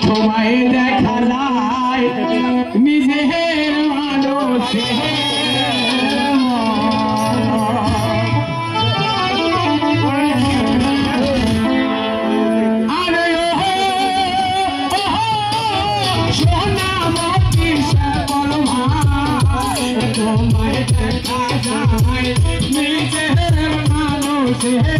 তোমায় দেখা যায় নিজের মানুষের তোমায় দেখা যায় নিজের মানুষের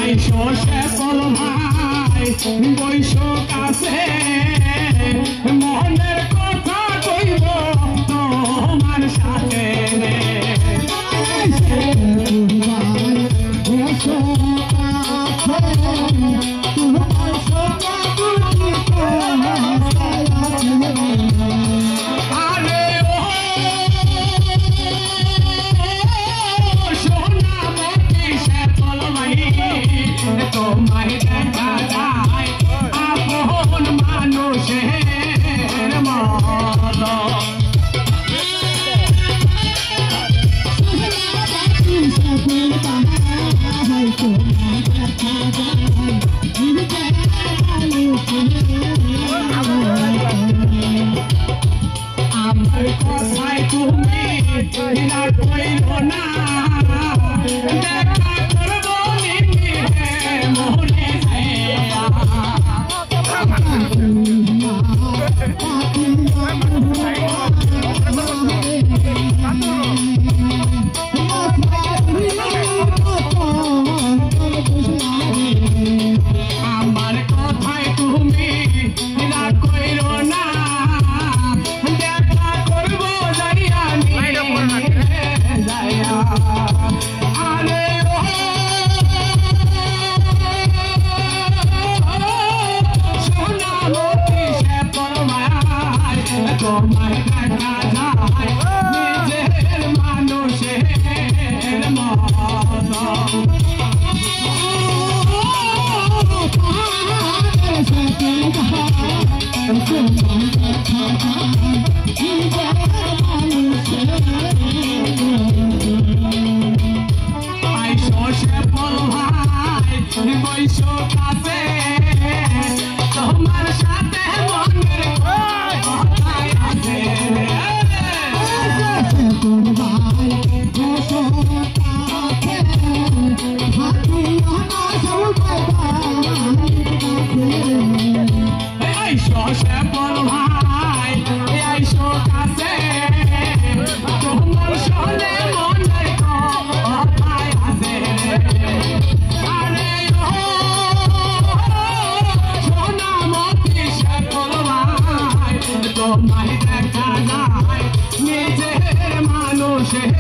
আইসো শেফল ভাই বৈশ কাছে মনের কথা কইব তোমার সাথে তোমায় দেখা যায় আপন মানুষের মন আমার কথায় তুমি না কইল না দেখা করবো মনে আমার কথায় তুমি না কইল না দেখা করবো যাইয়া যাইয়া আরে তোমায় দেখা যায় নিজের মানুষের মন আইসো শেফল ভাই বৈশ কাছে তোমার সাথে মনের কথায় আছে আইসো শেফল ভাই আইসো কাছে তোমার সাথে মনের কথায় আছে আরে সোনামতি শেফল ভাই তোমায় দেখা যায় নিজের মানুষের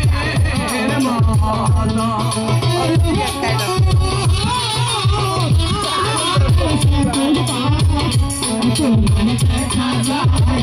মন তোমায় দেখা যায়